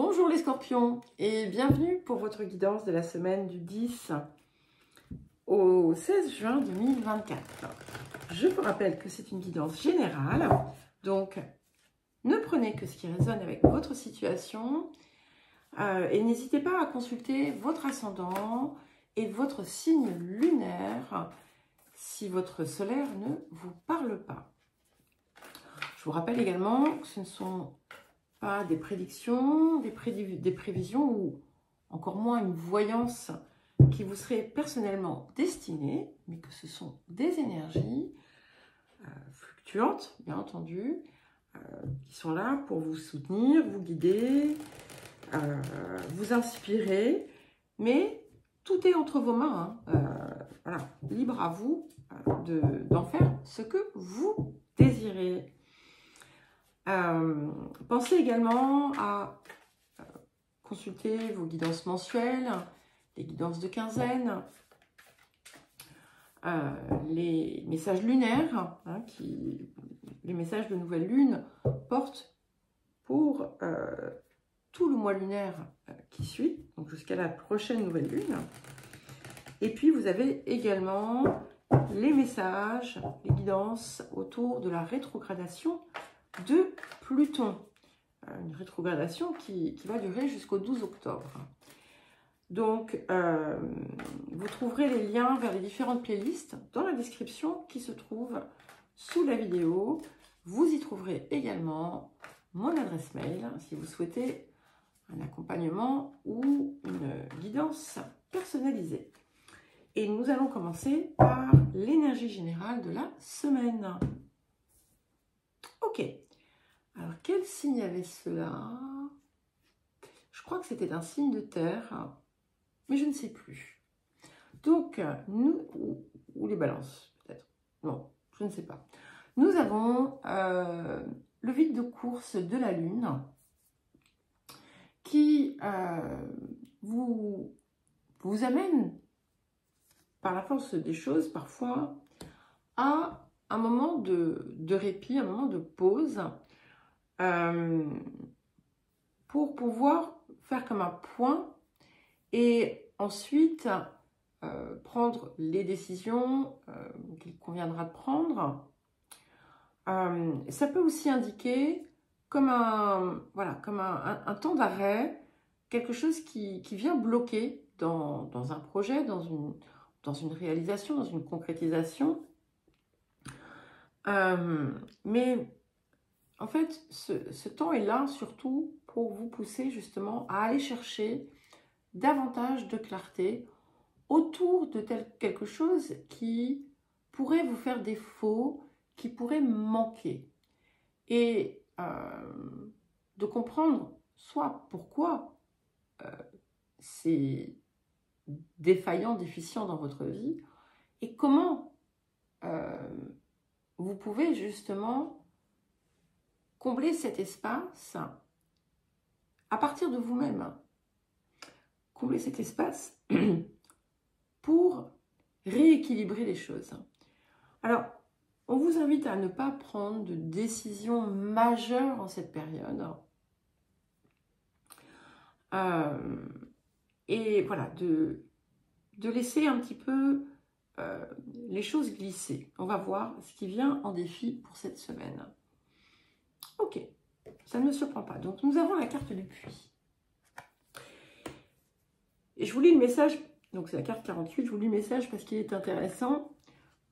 Bonjour les scorpions et bienvenue pour votre guidance de la semaine du 10 au 16 juin 2024. Je vous rappelle que c'est une guidance générale, donc ne prenez que ce qui résonne avec votre situation et n'hésitez pas à consulter votre ascendant et votre signe lunaire si votre solaire ne vous parle pas. Je vous rappelle également que ce ne sont pas des prédictions, des prévisions ou encore moins une voyance qui vous serait personnellement destinée, mais que ce sont des énergies fluctuantes, bien entendu, qui sont là pour vous soutenir, vous guider, vous inspirer, mais tout est entre vos mains. Voilà, libre à vous d'en faire ce que vous désirez. Pensez également à consulter vos guidances mensuelles, les guidances de quinzaine, les messages lunaires, les messages de nouvelle lune portent pour tout le mois lunaire qui suit, donc jusqu'à la prochaine nouvelle lune. Et puis vous avez également les messages, les guidances autour de la rétrogradation de Pluton, une rétrogradation qui va durer jusqu'au 12 octobre. Donc, vous trouverez les liens vers les différentes playlists dans la description qui se trouve sous la vidéo. Vous y trouverez également mon adresse mail si vous souhaitez un accompagnement ou une guidance personnalisée. Et nous allons commencer par l'énergie générale de la semaine. Ok. Alors, quel signe avait cela? Je crois que c'était un signe de terre, mais je ne sais plus. Donc, nous, ou les balances, peut-être. Non, je ne sais pas. Nous avons le vide de course de la Lune qui vous amène, par la force des choses, parfois, à un moment de répit, un moment de pause, pour pouvoir faire comme un point et ensuite prendre les décisions qu'il conviendra de prendre. Ça peut aussi indiquer comme un temps d'arrêt, quelque chose qui vient bloquer dans un projet, dans une réalisation, dans une concrétisation. Mais en fait, ce temps est là surtout pour vous pousser justement à aller chercher davantage de clarté autour de quelque chose qui pourrait vous faire défaut, qui pourrait manquer. Et de comprendre soit pourquoi c'est défaillant, déficient dans votre vie, et comment vous pouvez justement combler cet espace à partir de vous-même. Combler cet espace pour rééquilibrer les choses. Alors, on vous invite à ne pas prendre de décision majeure en cette période. Et voilà, de laisser un petit peu les choses glisser. On va voir ce qui vient en défi pour cette semaine. Ok, ça ne me surprend pas. Donc, nous avons la carte du puits. Et je vous lis le message, donc c'est la carte 48, je vous lis le message parce qu'il est intéressant.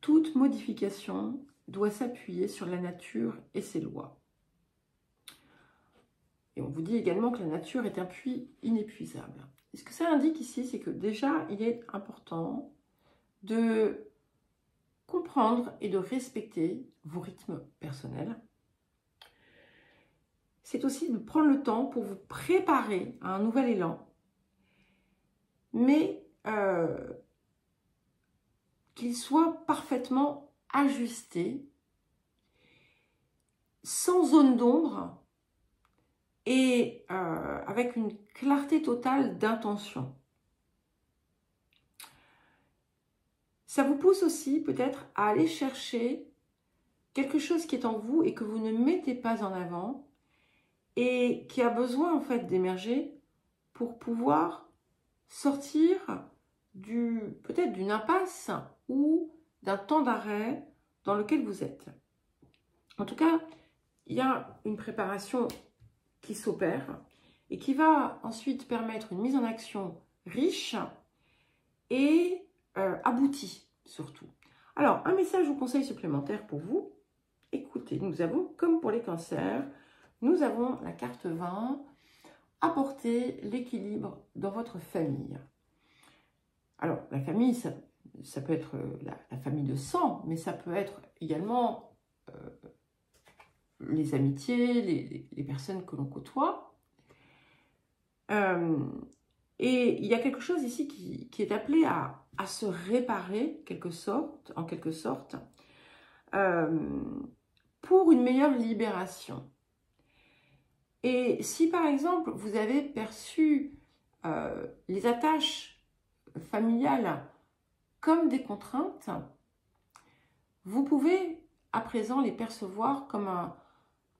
Toute modification doit s'appuyer sur la nature et ses lois. Et on vous dit également que la nature est un puits inépuisable. Et ce que ça indique ici, c'est que déjà, il est important de comprendre et de respecter vos rythmes personnels. C'est aussi de prendre le temps pour vous préparer à un nouvel élan, mais qu'il soit parfaitement ajusté, sans zone d'ombre et avec une clarté totale d'intention. Ça vous pousse aussi peut-être à aller chercher quelque chose qui est en vous et que vous ne mettez pas en avant, et qui a besoin en fait d'émerger pour pouvoir sortir peut-être d'une impasse ou d'un temps d'arrêt dans lequel vous êtes. En tout cas, il y a une préparation qui s'opère et qui va ensuite permettre une mise en action riche et aboutie surtout. Alors, un message ou conseil supplémentaire pour vous. Écoutez, nous avons, comme pour les cancers, nous avons la carte 20, apporter l'équilibre dans votre famille. Alors, la famille, ça peut être la famille de sang, mais ça peut être également les amitiés, les personnes que l'on côtoie. Et il y a quelque chose ici qui est appelé à se réparer, en quelque sorte, pour une meilleure libération. Et si par exemple vous avez perçu les attaches familiales comme des contraintes, vous pouvez à présent les percevoir comme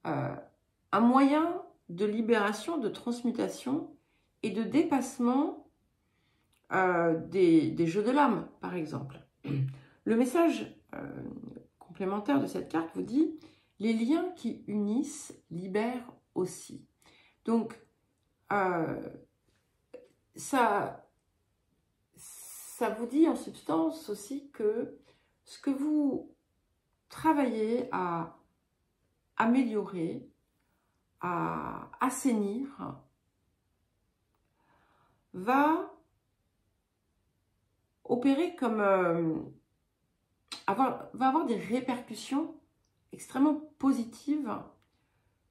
un moyen de libération, de transmutation et de dépassement des jeux de l'âme, par exemple. Le message complémentaire de cette carte vous dit « Les liens qui unissent libèrent aussi ». Donc, ça vous dit en substance aussi que ce que vous travaillez à améliorer, à assainir, va opérer comme va avoir des répercussions extrêmement positives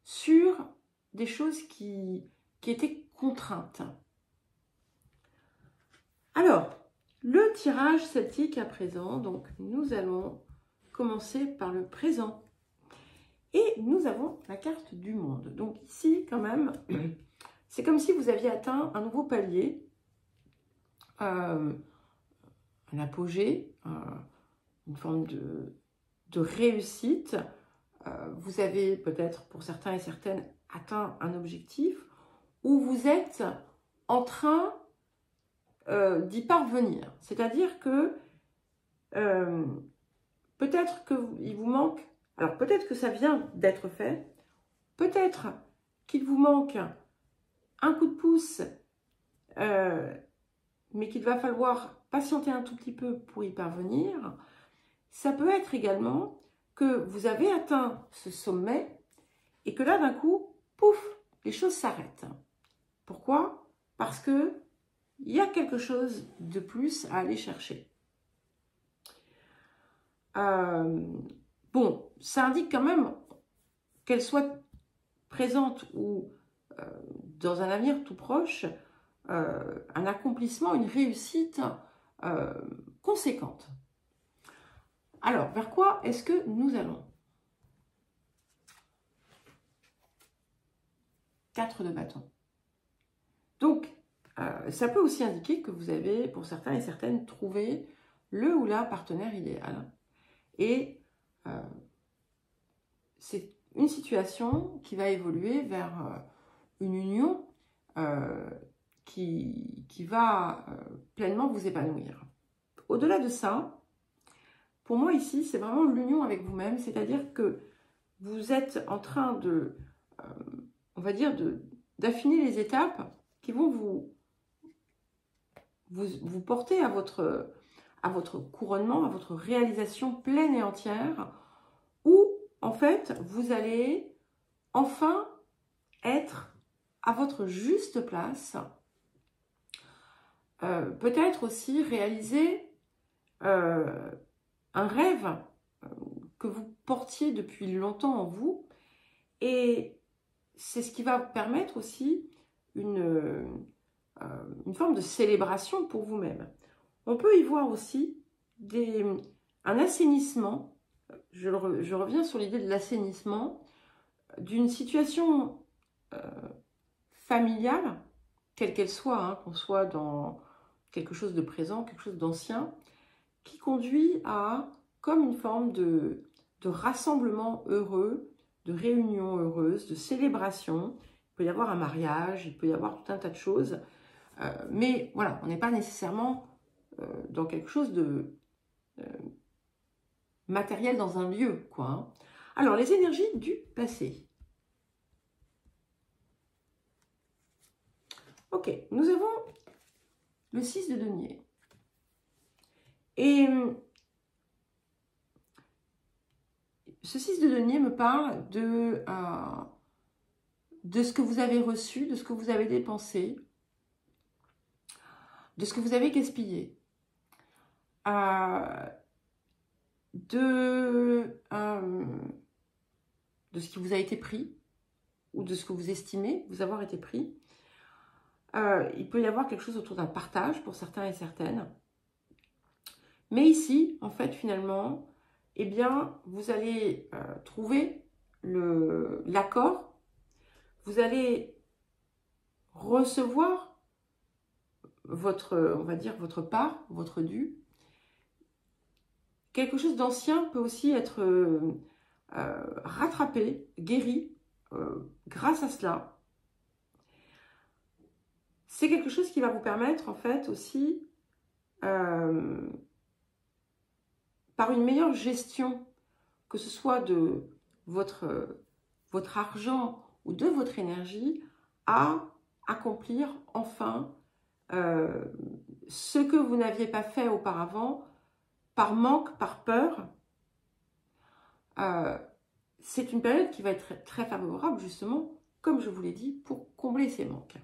sur des choses qui étaient contraintes. Alors, le tirage celtique à présent, donc nous allons commencer par le présent. Et nous avons la carte du monde. Donc ici, quand même, c'est comme si vous aviez atteint un nouveau palier, un apogée, une forme de réussite. Vous avez peut-être, pour certains et certaines, atteint un objectif où vous êtes en train d'y parvenir. C'est-à-dire que peut-être qu'il vous manque, alors peut-être que ça vient d'être fait, peut-être qu'il vous manque un coup de pouce, mais qu'il va falloir patienter un tout petit peu pour y parvenir. Ça peut être également que vous avez atteint ce sommet et que là, d'un coup, pouf, les choses s'arrêtent. Pourquoi? Parce que il y a quelque chose de plus à aller chercher. Bon, ça indique quand même qu'elle soit présente ou dans un avenir tout proche, un accomplissement, une réussite conséquente. Alors, vers quoi est-ce que nous allons? 4 de bâton. Donc, ça peut aussi indiquer que vous avez, pour certains et certaines, trouvé le ou la partenaire idéal. Et c'est une situation qui va évoluer vers une union qui va pleinement vous épanouir. Au-delà de ça, pour moi ici, c'est vraiment l'union avec vous-même, c'est-à-dire que vous êtes en train de, on va dire, d'affiner les étapes qui vont vous porter à votre couronnement, à votre réalisation pleine et entière, où en fait, vous allez enfin être à votre juste place, peut-être aussi réaliser un rêve que vous portiez depuis longtemps en vous, et c'est ce qui va permettre aussi une forme de célébration pour vous-même. On peut y voir aussi un assainissement, je reviens sur l'idée de l'assainissement, d'une situation familiale, quelle qu'elle soit, hein, qu'on soit dans quelque chose de présent, quelque chose d'ancien, qui conduit à comme une forme de rassemblement heureux, de réunion heureuse, de célébration, peut y avoir un mariage, il peut y avoir tout un tas de choses. Mais voilà, on n'est pas nécessairement dans quelque chose de matériel dans un lieu, quoi. Hein. Alors, les énergies du passé. Ok, nous avons le 6 de denier. Et ce 6 de denier me parle de ce que vous avez reçu, de ce que vous avez dépensé, de ce que vous avez gaspillé, de ce qui vous a été pris ou de ce que vous estimez vous avoir été pris. Il peut y avoir quelque chose autour d'un partage pour certains et certaines. Mais ici, en fait, finalement, eh bien, vous allez trouver l'accord. Vous allez recevoir votre, on va dire, votre part, votre dû. Quelque chose d'ancien peut aussi être rattrapé, guéri grâce à cela. C'est quelque chose qui va vous permettre, en fait, aussi, par une meilleure gestion, que ce soit de votre argent ou de votre énergie, à accomplir enfin ce que vous n'aviez pas fait auparavant, par manque, par peur. C'est une période qui va être très favorable, justement, comme je vous l'ai dit, pour combler ces manques.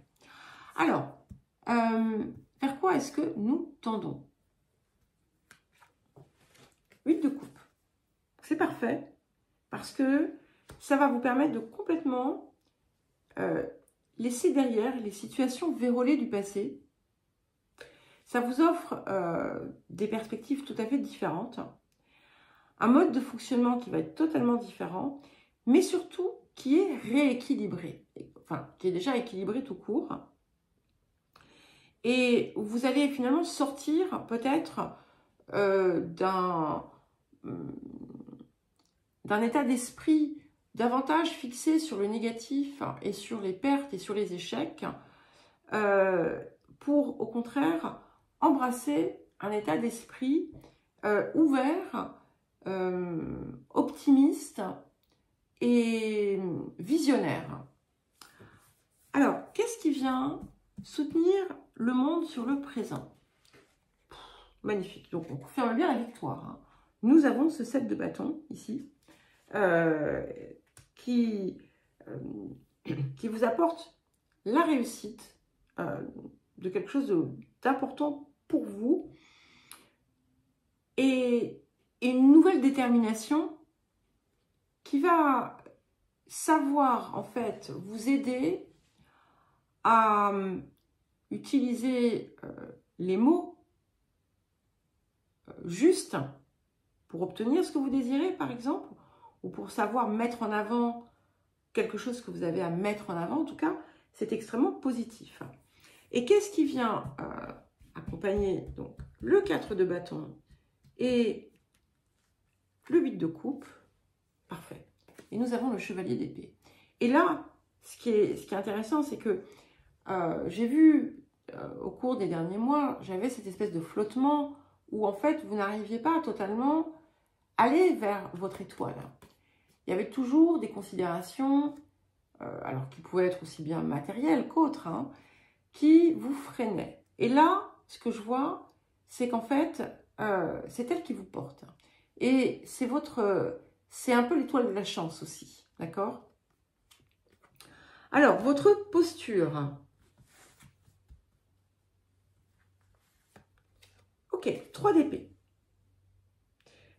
Alors, vers quoi est-ce que nous tendons? 8 de coupe. C'est parfait, parce que ça va vous permettre de complètement laisser derrière les situations vérolées du passé. Ça vous offre des perspectives tout à fait différentes, un mode de fonctionnement qui va être totalement différent, mais surtout qui est rééquilibré, enfin qui est déjà équilibré tout court. Et vous allez finalement sortir peut-être d'un état d'esprit davantage fixé sur le négatif et sur les pertes et sur les échecs, pour au contraire embrasser un état d'esprit ouvert, optimiste et visionnaire. Alors, qu'est-ce qui vient soutenir le monde sur le présent? Magnifique. Donc, on confirme bien la victoire. Hein. Nous avons ce 7 de bâton ici qui vous apporte la réussite de quelque chose d'important pour vous et une nouvelle détermination qui va savoir en fait vous aider à utiliser les mots justes pour obtenir ce que vous désirez, par exemple, ou pour savoir mettre en avant quelque chose que vous avez à mettre en avant. En tout cas, c'est extrêmement positif. Et qu'est-ce qui vient accompagner donc le 4 de bâton et le 8 de coupe? Parfait. Et nous avons le chevalier d'épée. Et là, ce qui est intéressant, c'est que j'ai vu au cours des derniers mois, j'avais cette espèce de flottement où en fait, vous n'arriviez pas à totalement aller vers votre étoile. Il y avait toujours des considérations, alors qui pouvaient être aussi bien matérielles qu'autres, hein, qui vous freinaient. Et là, ce que je vois, c'est qu'en fait, c'est elle qui vous porte. Et c'est un peu l'étoile de la chance aussi, d'accord? Alors, votre posture. Ok, 3 d'épée.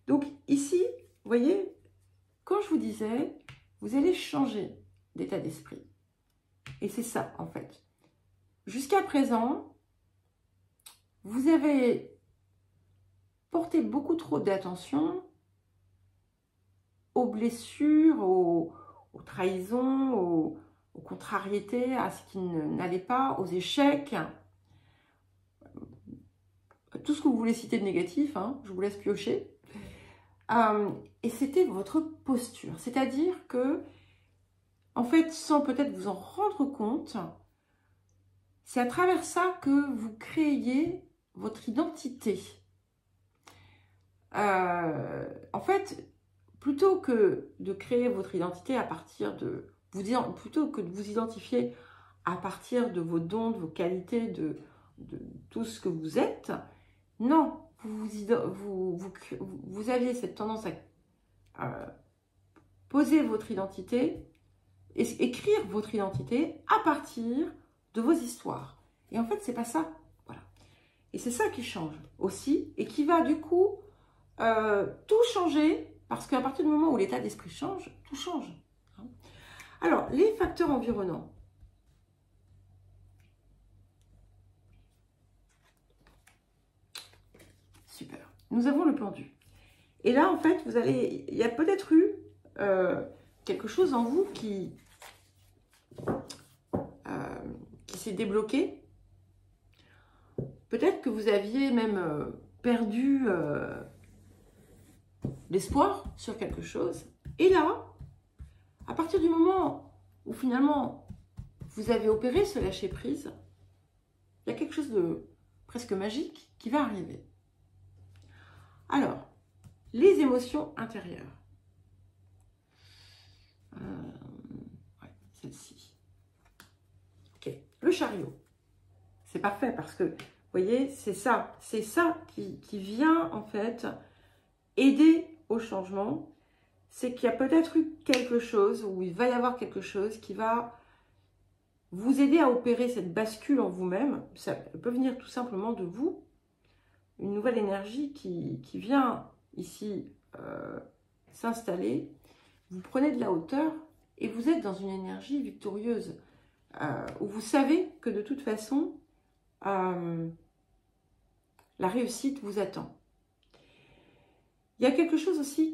Donc ici, vous voyez, quand je vous disais, vous allez changer d'état d'esprit. Et c'est ça, en fait. Jusqu'à présent, vous avez porté beaucoup trop d'attention aux blessures, aux trahisons, aux contrariétés, à ce qui n'allait pas, aux échecs. Tout ce que vous voulez citer de négatif, hein, je vous laisse piocher. Et c'était votre posture. C'est-à-dire que, en fait, sans peut-être vous en rendre compte, c'est à travers ça que vous créez votre identité. En fait, plutôt que de créer votre identité à partir de plutôt que de vous identifier à partir de vos dons, de vos qualités, de tout ce que vous êtes, non, vous aviez cette tendance à poser votre identité, écrire votre identité à partir de vos histoires. Et en fait, c'est pas ça. Voilà. Et c'est ça qui change aussi et qui va du coup tout changer, parce qu'à partir du moment où l'état d'esprit change, tout change. Alors, les facteurs environnants. Super. Nous avons le pendu. Et là, en fait, il y a peut-être eu quelque chose en vous qui s'est débloqué. Peut-être que vous aviez même perdu l'espoir sur quelque chose. Et là, à partir du moment où finalement vous avez opéré ce lâcher-prise, il y a quelque chose de presque magique qui va arriver. Alors, les émotions intérieures. Ouais, celle-ci. Ok, le chariot. C'est parfait parce que, vous voyez, c'est ça qui vient en fait aider au changement. C'est qu'il y a peut-être eu quelque chose, ou il va y avoir quelque chose qui va vous aider à opérer cette bascule en vous-même. Ça peut venir tout simplement de vous. Une nouvelle énergie qui vient ici s'installer. Vous prenez de la hauteur et vous êtes dans une énergie victorieuse où vous savez que de toute façon, la réussite vous attend. Il y a quelque chose aussi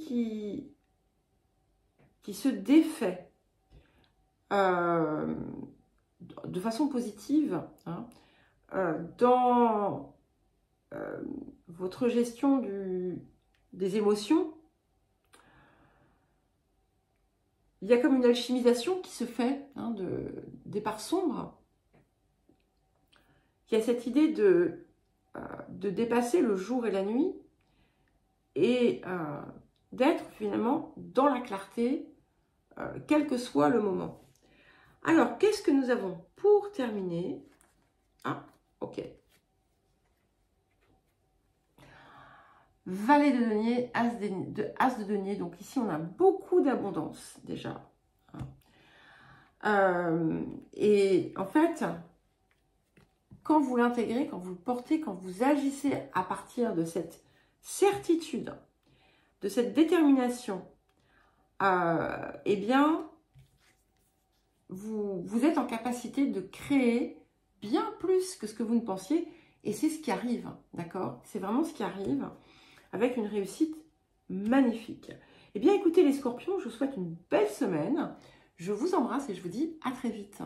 qui se défait de façon positive dans votre gestion des émotions. Il y a comme une alchimisation qui se fait des parts sombres. Il y a cette idée de dépasser le jour et la nuit et d'être finalement dans la clarté, quel que soit le moment. Alors, qu'est-ce que nous avons pour terminer? Ah, ok. Valet de denier, as de denier. Donc ici, on a beaucoup d'abondance déjà. Et en fait, quand vous l'intégrez, quand vous le portez, quand vous agissez à partir de cette certitude, de cette détermination, eh bien, vous êtes en capacité de créer bien plus que ce que vous ne pensiez. Et c'est ce qui arrive, d'accord? C'est vraiment ce qui arrive avec une réussite magnifique. Eh bien, écoutez les scorpions, je vous souhaite une belle semaine. Je vous embrasse et je vous dis à très vite.